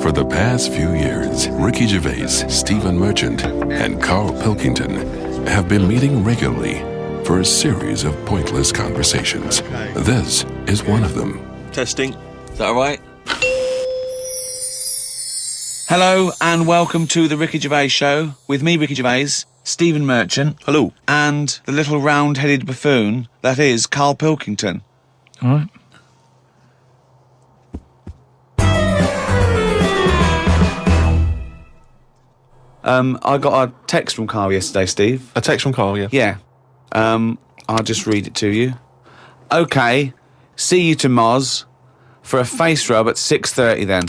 For the past few years, Ricky Gervais, Stephen Merchant, and Carl Pilkington have been meeting regularly for a series of pointless conversations. This is one of them. Testing. Is that all right? Hello and welcome to the Ricky Gervais Show with me, Ricky Gervais, Stephen Merchant. Hello. And the little round-headed buffoon that is Carl Pilkington. All right. I got a text from Carl yesterday, Steve. A text from Carl, yeah. Yeah. I'll just read it to you. OK, see you to Moz for a face rub at 6:30 then.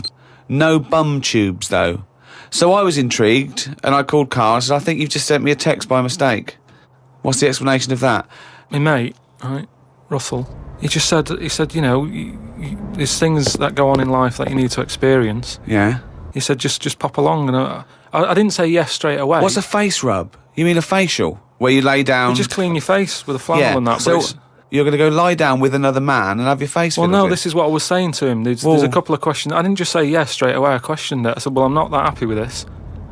No bum tubes, though. So I was intrigued, and I called Carl and said, I think you've just sent me a text by mistake. What's the explanation of that? My mate, right, Russell, he said, you know, there's things that go on in life that you need to experience. Yeah? He said, just pop along, and I didn't say yes straight away. What's a face rub? You mean a facial? Where you lay down... You just clean your face with a flannel and that. So you're going to go lie down with another man and have your face Well, fiddled no, in? This is what I was saying to him. There's a couple of questions. I didn't just say yes straight away. I questioned it. I said, well, I'm not that happy with this.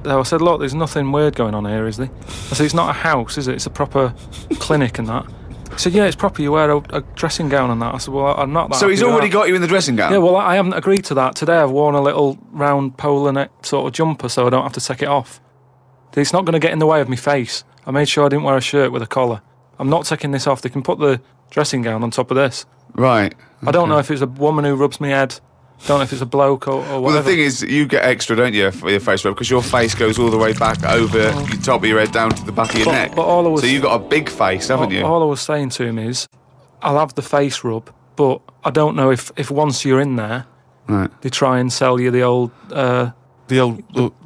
So I said, look, there's nothing weird going on here, is there? I said, it's not a house, is it? It's a proper clinic and that. He said, yeah, it's proper. You wear a dressing gown and that. I said, well, I'm not that So he's happy with already that. got you in the dressing gown? Yeah, well, I haven't agreed to that. Today I've worn a little round polar neck sort of jumper so I don't have to take it off. It's not going to get in the way of my face. I made sure I didn't wear a shirt with a collar. I'm not taking this off. They can put the dressing gown on top of this. Right. Okay. I don't know if it's a woman who rubs my head. Don't know if it's a bloke or whatever. Well, the thing is, you get extra, don't you, for your face rub, because your face goes all the way back over the top of your head down to the back of your neck. But all I was, so you've got a big face, haven't you? All I was saying to him is, I'll have the face rub, but I don't know if once you're in there, right, they try and sell you the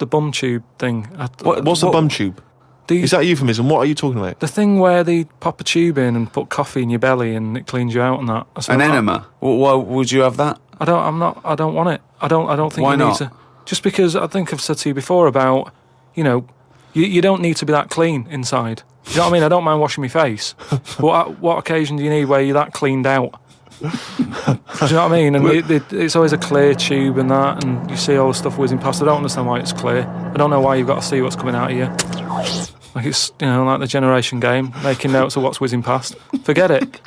bum tube thing. What's the bum tube? Is that a euphemism? What are you talking about? The thing where they pop a tube in and put coffee in your belly and it cleans you out and that. An enema? Why would you have that? I don't want it. I don't think Why you not? need to. Just because I think I've said to you before about, you know, you don't need to be that clean inside. You know what I mean? I don't mind washing my face. But what occasion do you need where you're that cleaned out? Do you know what I mean? And it's always a clear tube and that, and you see all the stuff whizzing past. I don't understand why it's clear. I don't know why you've got to see what's coming out of you. Like it's, you know, like the generation game, making notes of what's whizzing past. Forget it.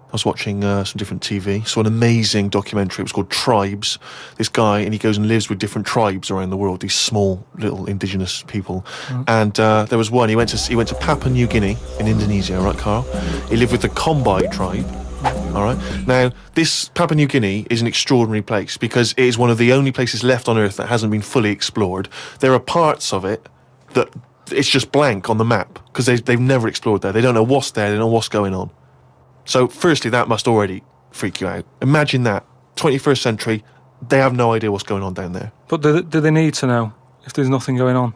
I was watching some different TV, saw an amazing documentary. It was called Tribes. This guy, and he goes and lives with different tribes around the world, these small little indigenous people. And there was one, he went to Papua New Guinea in Indonesia, right, Carl? He lived with the Kombai tribe. All right. Now, this Papua New Guinea is an extraordinary place because it is one of the only places left on Earth that hasn't been fully explored. There are parts of it that it's just blank on the map because they've never explored there. They don't know what's there. They don't know what's going on. So, firstly, that must already freak you out. Imagine that. 21st century, they have no idea what's going on down there. But do they need to know if there's nothing going on?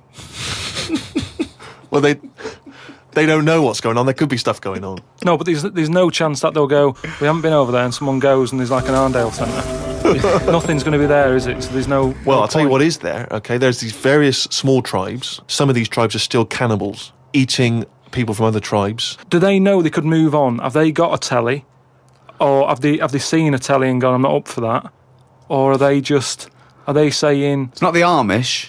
Well, they don't know what's going on. There could be stuff going on. No, but there's no chance that they'll go, we haven't been over there, and someone goes and there's like an Arndale centre. Nothing's going to be there, is it? So there's no... Well, no I'll tell you point. what is there, okay? There's these various small tribes. Some of these tribes are still cannibals, eating people from other tribes. Do they know they could move on? Have they got a telly? Or have they seen a telly and gone, I'm not up for that? Or are they saying... It's not the Amish.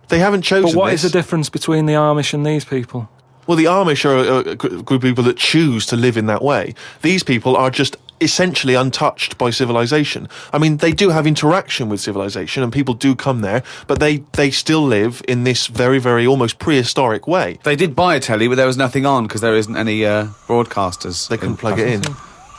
They haven't chosen But what this. is the difference between the Amish and these people? Well, the Amish are a group of people that choose to live in that way. These people are just essentially untouched by civilization. I mean, they do have interaction with civilization and people do come there, but they still live in this very, very almost prehistoric way. They did buy a telly, but there was nothing on because there isn't any broadcasters. They couldn't plug it in.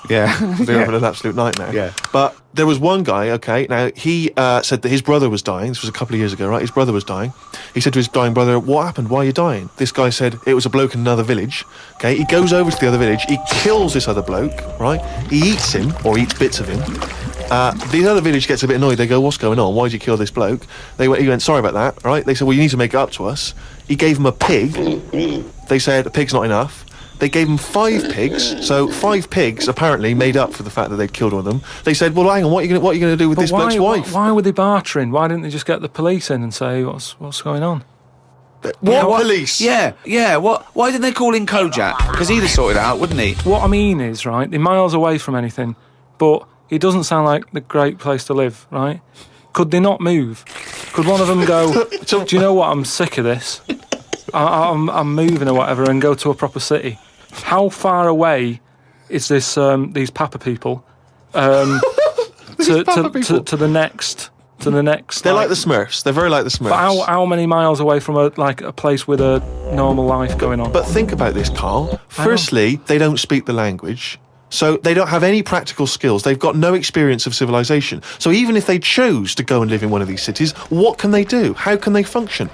Yeah. They're having an absolute nightmare. Yeah. But there was one guy, okay, now he said that his brother was dying. This was a couple of years ago, right? His brother was dying. He said to his dying brother, what happened? Why are you dying? This guy said it was a bloke in another village. Okay, he goes over to the other village. He kills this other bloke, right? He eats him, or eats bits of him. The other village gets a bit annoyed. They go, what's going on? Why did you kill this bloke? He went, sorry about that, right? They said, well, you need to make it up to us. He gave him a pig. They said, a pig's not enough. They gave him 5 pigs, so 5 pigs apparently made up for the fact that they'd killed one of them. They said, well, hang on, what are you going to do with this bloke's wife? Why were they bartering? Why didn't they just get the police in and say, what's going on? What police? Yeah. Why didn't they call in Kojak? Because he'd have sorted it out, wouldn't he? What I mean is, right, they're miles away from anything, but It doesn't sound like the great place to live, right? Could they not move? Could one of them go, do you know what, I'm sick of this. I'm moving or whatever, and go to a proper city? How far away is this these Papa people to the next? To the next. They're like the Smurfs. They're very like the Smurfs. But how many miles away from a place with a normal life going on? But think about this, Carl. Firstly, they don't speak the language, so they don't have any practical skills. They've got no experience of civilization. So even if they chose to go and live in one of these cities, what can they do? How can they function?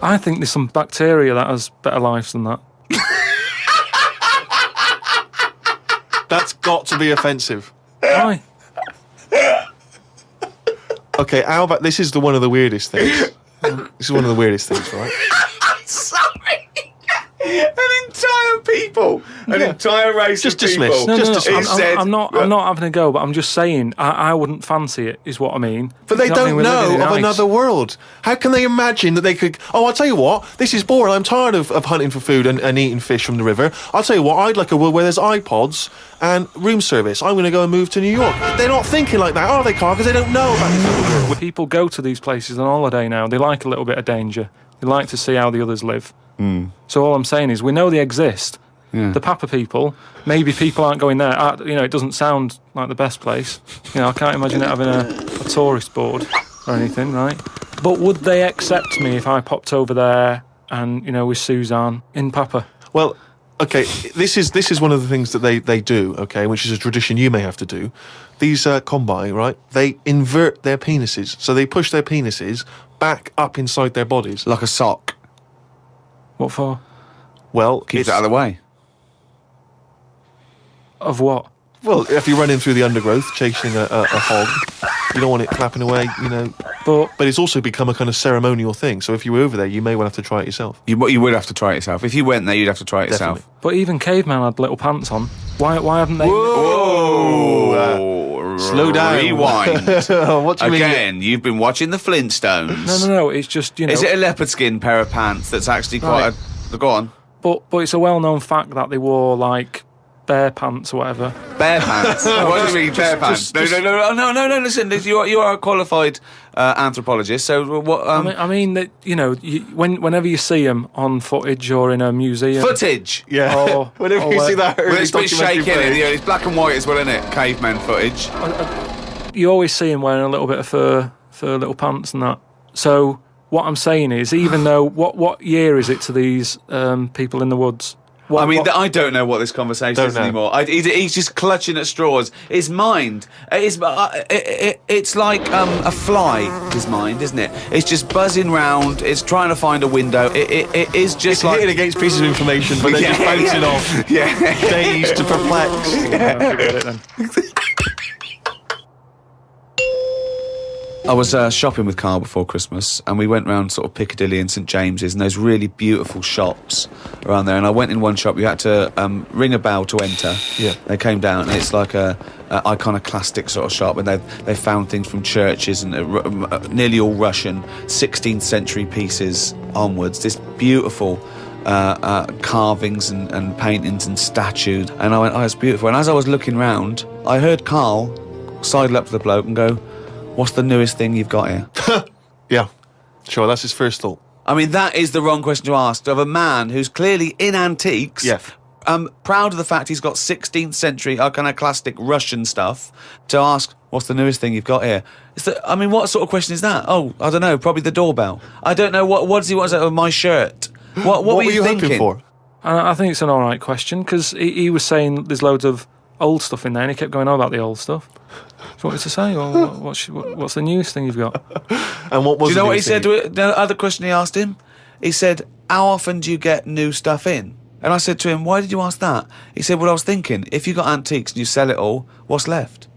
I think there's some bacteria that has better lives than that. That's got to be offensive. Why? Okay, how about this? Is one of the weirdest things. This is one of the weirdest things, right? Sorry. An entire people, an entire race Just of people. dismiss. No, Just dismiss. I'm not having a go, but I'm just saying I wouldn't fancy it, is what I mean. But they You know what I don't mean? We're living know in of ice. another world. How can they imagine that they could... Oh, I'll tell you what, this is boring. I'm tired of hunting for food and eating fish from the river. I'll tell you what, I'd like a world where there's iPods and room service. I'm going to go and move to New York. They're not thinking like that, are they, Carl? Because they don't know about this other world. People go to these places on holiday now. They like a little bit of danger. They like to see how the others live. So all I'm saying is we know they exist. The Papa people, maybe people aren't going there. It doesn't sound like the best place. I can't imagine it having a tourist board or anything, right? But would they accept me if I popped over there and, with Suzanne in Papa? Well, okay, this is one of the things that they do, okay, which is a tradition you may have to do. These Kombai, right, they invert their penises. So they push their penises back up inside their bodies. Like a sock. What for? Well, Keeps it out of the way. Of what? Well, if you're running through the undergrowth chasing a hog, you don't want it flapping away, But it's also become a kind of ceremonial thing. So if you were over there, you may well have to try it yourself. You would have to try it yourself. If you went there, you'd have to try it yourself. Definitely. But even caveman had little pants on. Why haven't they? Whoa! Slow down. Rewind. What do you mean? Again, you've been watching the Flintstones. No. It's just Is it a leopard skin pair of pants that's actually quite a... Go on. But it's a well-known fact that they wore like bear pants or whatever. Bear pants? What do you mean, bear pants? No, listen, you are a qualified anthropologist, so what... I mean that whenever you see them on footage or in a museum, footage! Yeah. Or- Whenever or you see what- that early It's a bit documentary shaky, footage. it's black and white as well, isn't it? Caveman footage. you always see them wearing a little bit of fur little pants and that. So what I'm saying is, even though what year is it to these people in the woods? I don't know what this conversation is anymore. He's just clutching at straws. His mind, it's like a fly, his mind, isn't it? It's just buzzing round. It's trying to find a window. It is just It's like... hitting against pieces of information, but then just bouncing off. Yeah. Dazed to perplexed. Forget it then. I was shopping with Carl before Christmas, and we went round sort of Piccadilly and St James's, and there's really beautiful shops around there. And I went in one shop. You had to ring a bell to enter. Yeah. They came down, and it's like a iconoclastic sort of shop, and they found things from churches and nearly all Russian 16th century pieces onwards. This beautiful carvings and paintings and statues. And I went, oh, it's beautiful. And as I was looking round, I heard Carl sidle up to the bloke and go, what's the newest thing you've got here? Yeah, sure, that's his first thought. I mean, that is the wrong question to ask of a man who's clearly in antiques. Yeah. Proud of the fact he's got 16th century iconoclastic Russian stuff, to ask, what's the newest thing you've got here? What sort of question is that? Oh, I don't know, probably the doorbell. I don't know, what does he want to say? Oh, my shirt. What were you thinking? hoping for? I think it's an all right question, because he was saying there's loads of old stuff in there, and he kept going on about the old stuff. Do you want me to say, or what's the newest thing you've got? And what was? Do you know what he thing? said? The other question he asked him? He said, how often do you get new stuff in? And I said to him, why did you ask that? He said, well, I was thinking, if you got antiques and you sell it all, what's left?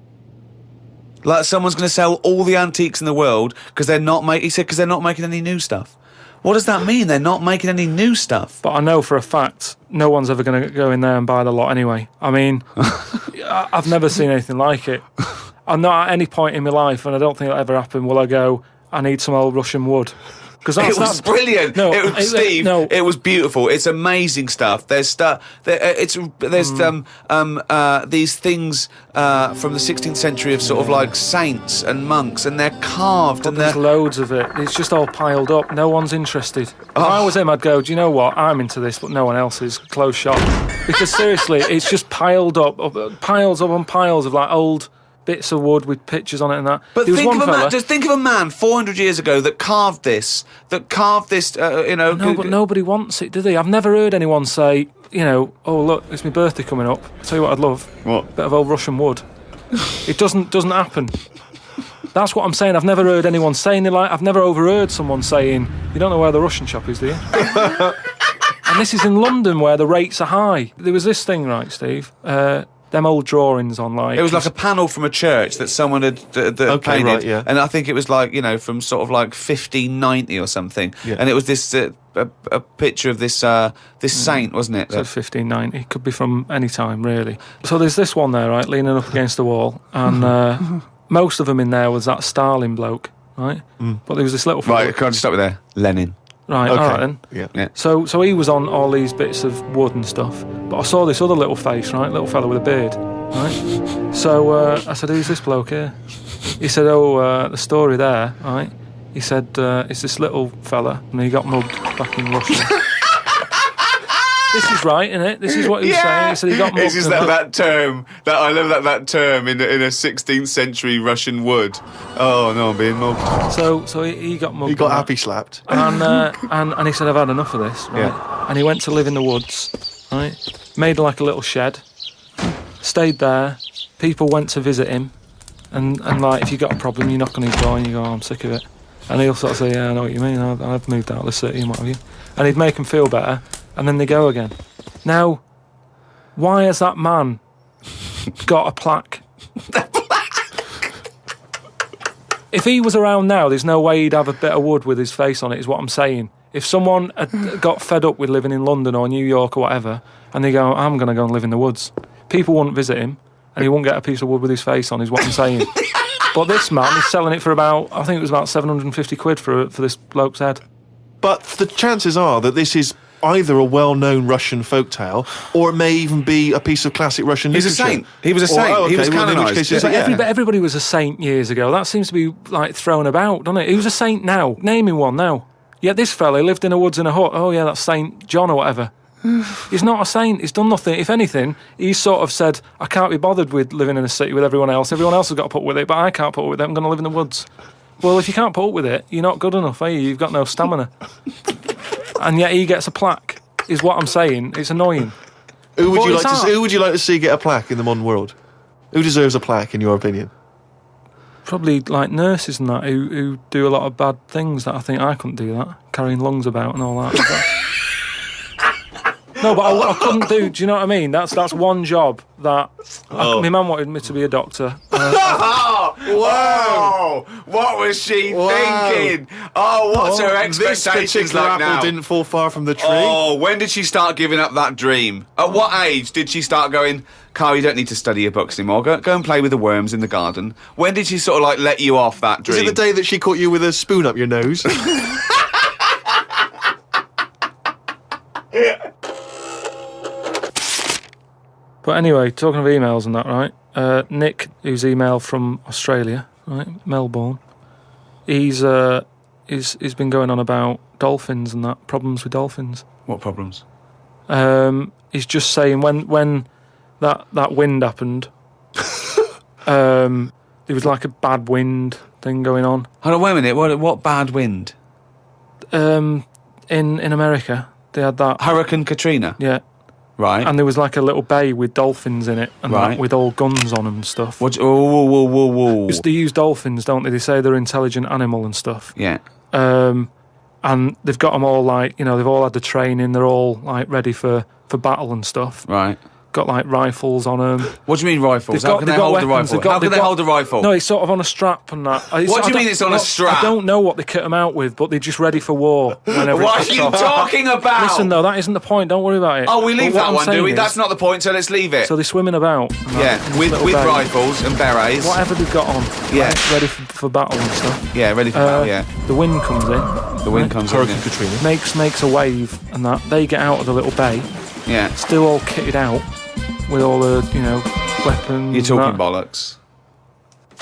Like someone's going to sell all the antiques in the world because they're not making any new stuff. What does that mean? They're not making any new stuff. But I know for a fact no one's ever going to go in there and buy the lot anyway. I mean, I've never seen anything like it. I'm not at any point in my life, and I don't think it'll ever happen, will I go, I need some old Russian wood. Because It was brilliant. No, it was, Steve. no. It was beautiful. It's amazing stuff. There's stuff. There's these things from the 16th century of sort of like saints and monks, and they're carved But and there's they're. loads of it. It's just all piled up. No one's interested. If Oh. I was him, I'd go, do you know what? I'm into this, but no one else is. Close shop. Because seriously, it's just piled up, piles on piles of like old bits of wood with pictures on it and that. But There was think one of a fella, man. Just think of a man 400 years ago that carved this. No, but nobody wants it, do they? I've never heard anyone say, oh look, it's my birthday coming up. I'll tell you what I'd love. What? Bit of old Russian wood. It doesn't happen. That's what I'm saying. I've never heard anyone saying it. Like, I've never overheard someone saying, you don't know where the Russian shop is, do you? And this is in London where the rates are high. There was this thing, right, Steve? Them old drawings on like... It was like a panel from a church that someone had painted, right, yeah. and I think it was like from sort of like 1590 or something. Yeah. And it was this a picture of this saint, wasn't it? So 1590. It could be from any time, really. So there's this one there, right, leaning up against the wall, and most of them in there was that Stalin bloke, right? But there was this little fella. Right, can I just stop you there? Lenin. Right, Okay. all right then. Yeah. So he was on all these bits of wood and stuff, but I saw this other little face, right, little fella with a beard, right? So I said, who's this bloke here? He said, the story there, right? He said, it's this little fella, and he got mugged back in Russia. This is right, isn't it? This is what he was saying. He said he got mugged. It's just that term, that I love that term in a 16th century Russian wood. Oh no, I'm being mugged. So he got mugged. He got and happy slapped. and he said, I've had enough of this, right? Yeah. And he went to live in the woods, right? Made like a little shed, stayed there. People went to visit him, and like, if you got a problem, you knock on his door and you go, I'm sick of it. And he'll sort of say, yeah, I know what you mean, I've moved out of the city and what have you. And he'd make them feel better, and then they go again. Now, why has that man got a plaque? If he was around now, there's no way he'd have a bit of wood with his face on it, is what I'm saying. If someone had got fed up with living in London or New York or whatever, and they go, I'm going to go and live in the woods, people wouldn't visit him, and he wouldn't get a piece of wood with his face on, is what I'm saying. But this man is selling it for about, I think it was about 750 quid for this bloke's head. But the chances are that this is either a well-known Russian folktale, or it may even be a piece of classic Russian He's a literature. saint. He was a saint. Oh, okay. He was Well, in which canonised. case it's Yeah. like, Everybody was a saint years ago. That seems to be like thrown about, doesn't it? Who's a saint now? Name him one now. Yet this fella lived in the woods in a hut. Oh yeah, that's Saint John or whatever. He's not a saint. He's done nothing. If anything, he's sort of said, I can't be bothered with living in a city with everyone else. Everyone else has got to put up with it, but I can't put up with it. I'm going to live in the woods. Well, if you can't put up with it, you're not good enough, are you? You've got no stamina. And yet he gets a plaque, is what I'm saying. It's annoying. Who would What you is like to that? see, who would you like to see get a plaque in the modern world? Who deserves a plaque, in your opinion? Probably like nurses and that who do a lot of bad things that I think I couldn't do that, carrying lungs about and all that. No, but I couldn't do. Do you know what I mean? That's one job that my mum wanted me to be a doctor. Whoa! What was she thinking? Oh, what's her This expectations particular like apple now? didn't fall far from the tree. Oh, when did she start giving up that dream? At what age did she start going, Carl, you don't need to study your books anymore. Go and play with the worms in the garden. When did she sort of like let you off that Is dream? it the day that she caught you with a spoon up your nose? But anyway, talking of emails and that, right? Nick, who's emailed from Australia, right, Melbourne, he's been going on about dolphins and that, problems with dolphins. What problems? He's just saying when that wind happened, there was like a bad wind thing going on. Hold on, wait a minute. What bad wind? In America, they had that. Hurricane Katrina. Yeah. Right. And there was like a little bay with dolphins in it, and Right. that, with all guns on them and stuff. What? Whoa. They use dolphins, don't they? They say they're an intelligent animal and stuff. Yeah. And they've got them all like, they've all had the training. They're all like ready for battle and stuff. Right. Got like rifles on them. What do you mean rifles? They've How can they they've got hold a weapons, rifle? How can they hold a rifle? No, it's sort of on a strap and that. What do you mean it's on a strap? I don't know what they kit them out with, but they're just ready for war. Whenever What it are kicks you off. talking about? Listen, though, that isn't the point. Don't worry about it. Oh, we But leave what that I'm one, do saying we? is- That's not the point, so let's leave it. So they're swimming about. and that, Yeah, in this with little bay. rifles and berets. Whatever they've got on. Yeah. Ready for battle and stuff. Yeah, ready for battle, yeah. The wind comes in. The wind comes in. Hurricane Katrina. makes a wave, and that they get out of the little bay, Yeah. still all kitted out with all the weapons. You're talking and that. bollocks.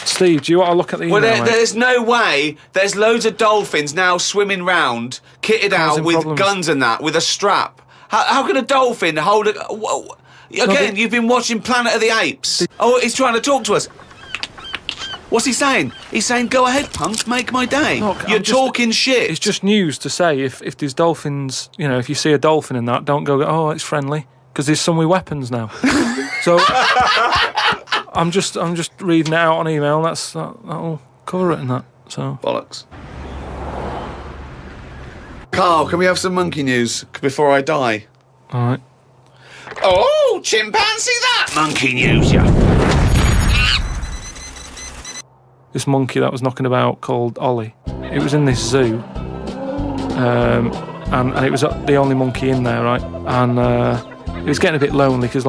Steve, do you want to look at the email? Well, mate? there's no way. There's loads of dolphins now swimming round, kitted out Causing with problems. guns and that, with a strap. How can a dolphin hold a... Whoa. Again, you've been watching Planet of the Apes. Oh, he's trying to talk to us. What's he saying? He's saying, go ahead, punk, make my day. Look, You're talking shit. It's just news to say if there's dolphins, if you see a dolphin in that, don't go, oh, it's friendly, because there's some with weapons now. So I'm just reading it out on email. That'll cover it and that. So Bollocks. Carl, can we have some monkey news before I die? all right. Oh, chimpanzee that! Monkey news, yeah. This monkey that was knocking about called Ollie. It was in this zoo, and it was the only monkey in there, right? And it was getting a bit lonely because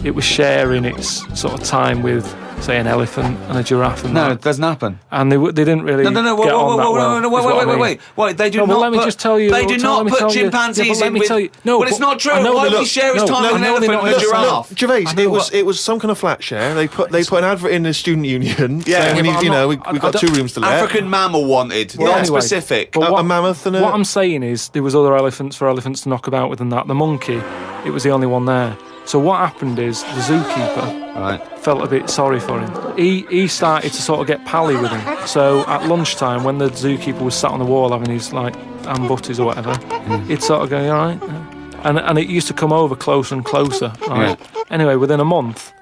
it was sharing its sort of time with, say, an elephant and a giraffe and No, that. it doesn't happen. And they didn't really No, get on that well. Wait, they do No, but not let me put, just tell you. They do not put chimpanzees in with... No, well, it's but not true. I know Why that- would he share his no, time no, with an I know elephant they're and a not- giraffe? Gervais, I know it was some kind of flat share. They put an advert in the student union. Yeah. saying we Yeah, need, but you I'm know, not- we got I 2 don't- rooms to let. African mammal wanted, Well, not anyway, specific. but A mammoth and a... What I'm saying is there was other elephants for elephants to knock about with than that. The monkey, it was the only one there. So what happened is the zookeeper Right. felt a bit sorry for him. He started to sort of get pally with him. So at lunchtime, when the zookeeper was sat on the wall having his ham butties or whatever, he'd sort of go, "You all right?" And it used to come over closer and closer. Right. Anyway, within a month,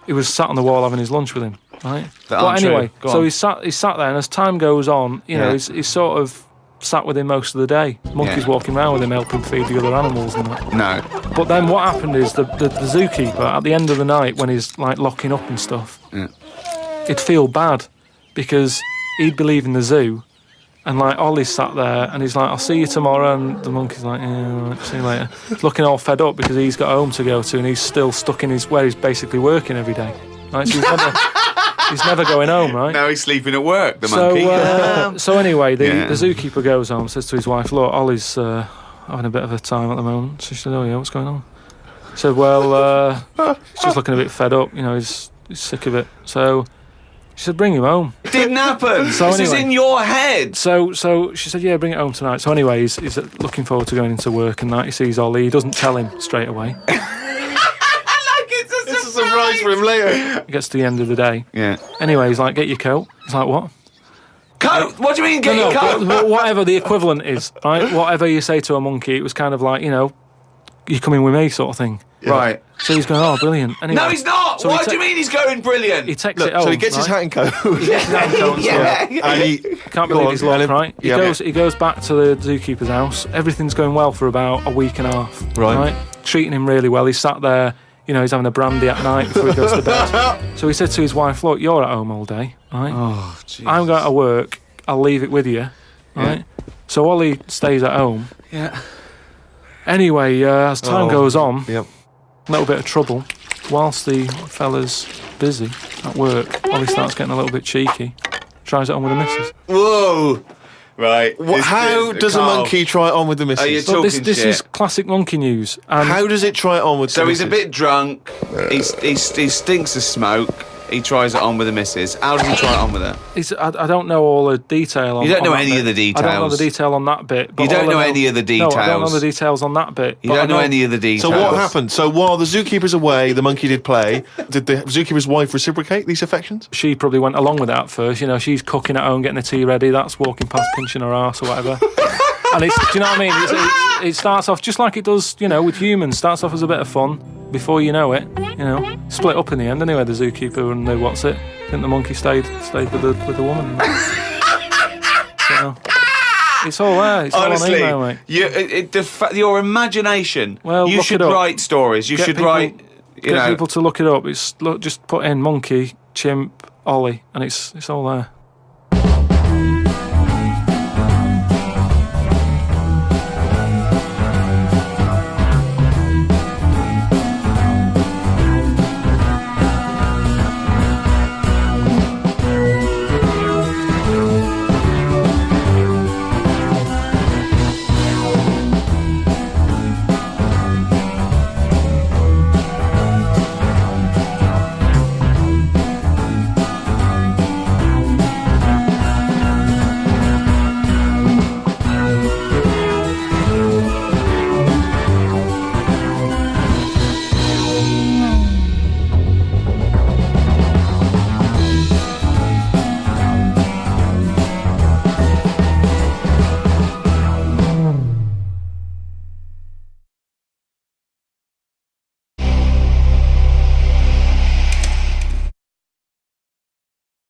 he was sat on the wall having his lunch with him. Right. That But aren't true. anyway, Go so on. he sat there, and as time goes on, Yeah. he's sort of sat with him most of the day. Monkeys Yeah. walking around with him, helping feed the other animals and that. No. But then what happened is the zookeeper, at the end of the night, when he's locking up and stuff, Yeah. he'd feel bad because he'd be leaving the zoo, and Ollie's sat there, and he's like, "I'll see you tomorrow," and the monkey's like, "Yeah, all right, see you later." He's looking all fed up because he's got home to go to, and he's still stuck in where he's basically working every day. Right, so he's never going home, right? Now he's sleeping at work, the monkey. So anyway, the Yeah. zookeeper goes home, says to his wife, "Look, Ollie's having a bit of a time at the moment." So she said, "Oh yeah, what's going on?" He said, "Well, he's just looking a bit fed up. He's sick of it." So she said, "Bring him home." It didn't happen. So this is anyway. in your head. So she said, "Yeah, bring it home tonight." So anyway, he's looking forward to going into work, and that he sees Ollie. He doesn't tell him straight away. It's a surprise for him later. He gets to the end of the day. Yeah. Anyway, he's like, "Get your coat." He's like, "What?" Coat? What do you mean, get your coat? but whatever the equivalent is, right? Whatever you say to a monkey, it was kind of like, "You coming with me," sort of thing. Right. So he's going, "Oh, brilliant." Anyway, No, he's not. So Why he do you mean he's going brilliant? He takes Look, it home. so he gets his right? hat and coat. yeah. And he Can't Go believe on, his luck, and right? yeah. He goes back to the zookeeper's house. Everything's going well for about a week and a half. Right. Treating him really well. He's sat there, he's having a brandy at night before he goes to bed. So he said to his wife, "Look, you're at home all day, right? Oh, jeez. I'm going to work. I'll leave it with you, right?" So Ollie stays at home. Yeah. Anyway, as time goes on, Yep. a little bit of trouble. Whilst the fella's busy at work, Ollie starts getting a little bit cheeky. Tries it on with the missus. Whoa. Right. How does a Carl, monkey try it on with the missus? Are you But this talking shit? is classic monkey news. And How does it try it on with So the he's a missus? bit drunk. He stinks of smoke. He tries it on with the missus. How does he try it on with her? I don't know all the detail on You don't know on that any bit. of the I don't know the details. detail on that bit. But You don't all I know any of the No, I don't know details. the details on that bit. You but I don't know any of the details. So what happened? So while the zookeeper's away, the monkey did play. Did the zookeeper's wife reciprocate these affections? She probably went along with it at first. She's cooking at home, getting the tea ready. That's walking past, pinching her arse or whatever. And do you know what I mean? It starts off just like it does, with humans. Starts off as a bit of fun. Before you know it, split up in the end. Anyway, the zookeeper and the what's it? I think the monkey stayed with the woman. So, it's all there. It's Honestly, all on email, mate. your imagination. Well, you look should it up. write stories. You Get should people- write. Get people to look it up. Just put in monkey, chimp, Ollie, and it's all there.